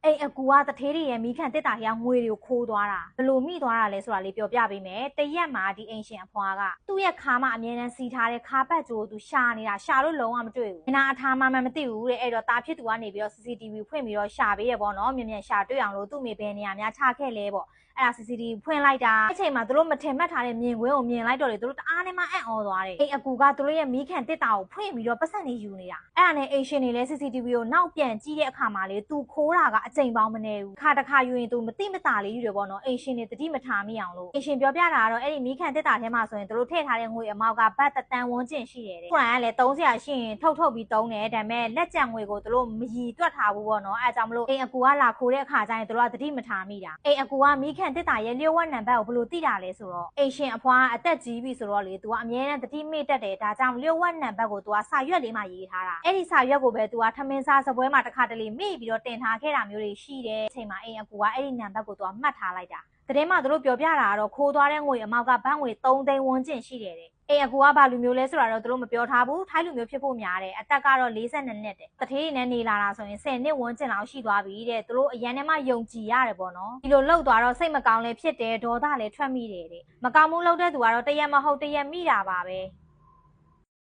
အိမ်အကူကတထေးတွေရဲ့မိခန့်တစ်တာကြီးကငွေတွေကိုခိုးသွားတာဘလို့မိသွားတာလဲဆိုတာလေးပြောပြပေးမယ်တရက်မှာဒီအိမ်ရှင်အဖွားကသူ့ရဲ့ခါမအမြဲတမ်းစီထားတဲ့ခါပတ်ကြိုးသူရှာနေတာရှာလို့လုံးဝမတွေ့ဘူးနာအထားမှမသိဘူးတဲ့အဲ့တော့တာဖြစ်သူကနေပြီးတော့ CCTV ဖွင့်ပြီးတော့ရှာပေးရပေါ့နော်မြန်မြန်ရှာတွေ့အောင်လို့သူ့မိဘနေရာများချခဲ့လဲပေါ့အဲ့ဒါ CCTV ဖွင့်လိုက်တာအချိန်မှာသူတို့မထင်မှတ်ထားတဲ့မြင်ကွင်းကိုမြင်လိုက်တော့လေသူတို့တအားနဲ့မှအံ့ဩသွားတယ်အိမ်အကူကသူတို့ရဲ့မိခန့်တစ်တာကိုဖွင့်ပြီးတော့ပတ်စံနေယူနေတာအဲ့ဒါနဲ့အိမ်ရှင်တွေလည်း CCTV ကိုနောက်ပြန်ကြည့်တဲ့အခါမှာလေသူခိုးတာကအချိန်ပေါင်းမနေဘူးခါတစ်ခါယူရင်သူမတိမတာလေးယူတယ်ပေါ့နော်အိမ်ရှင်တွေတတိမထားမိအောင်လို့အိမ်ရှင်ပြောပြတာကတော့အဲ့ဒီမိခန့်တစ်တာထဲမှာဆိုရင်သူတို့ထည့်ထားတဲ့ငွေအမောက်ကဘတ်တန်ဝန်းကျင်ရှိတယ်တဲ့ခုနကလည်း300ရှိရင်ထုတ်ပြီးသုံးတယ်ဒါပေမဲ့လက်ကျန်ငွေကိုသူတို့မရီတွက်ထားဘူးပေါ့နော်အဲအကြောင်းမလို့အိမ်အကူကလာခိုးတဲ့အခါကျရင်သူတို့ကတတိမထားမိတာအိမ်အကူကမိခန့်တစ်တာရဲ့လျှို့ဝှက်နံပါတ်ကိုဘယ်လိုသိတာလဲဆိုတော့အိမ်ရှင်အဖွားအသက်ကြီးပြီဆိုတော့လေသူကအမြဲတမ်းတတိမေ့တတ်တယ်ဒါကြောင့်လျှို့ဝှက်နံပါတ်ကိုသူကစာရွက်လေးမှာရေးထားတာအဲ့ဒီစာရွက်ကိုပဲသူကထမင်းစားစပွဲမှာတစ်ခါတလေမေ့ပြီးတော့တင်ထားခဲ့တာမျိုးတွေရှိတယ်အချိန်မှာအိမ်အကူကအဲ့ဒီနံပါတ်ကိုသူကမှတ်ထားလိုက်တာတရင်မှာသူတို့ပြောပြတာကတော့ခိုးသွားတဲ့ငွေအမောက်ကဘတ်ငွေ3သိန်းဝန်းကျင်ရှိတယ်တဲ့အိမ်အကူကဘာလူမျိုးလဲဆိုတာတော့သူတို့မပြောထားဘူးထိုင်းလူမျိုးဖြစ်ဖို့များတယ်အသက်ကတော့42နှစ်တဲ့တထေးတွေနဲ့နေလာတာဆိုရင်10နှစ်ဝန်းကျင်လောက်ရှိသွားပြီတဲ့သူတို့အရန်ထဲမှာယုံကြည်ရတယ်ပေါ့နော်ဒီလိုလောက်သွားတော့စိတ်မကောင်းလဲဖြစ်တယ်ဒေါသလည်းထွက်မိတယ်တဲ့မကောင်းမှုလုပ်တဲ့သူကတော့တရက်မဟုတ်တရက်မိတာပါပဲ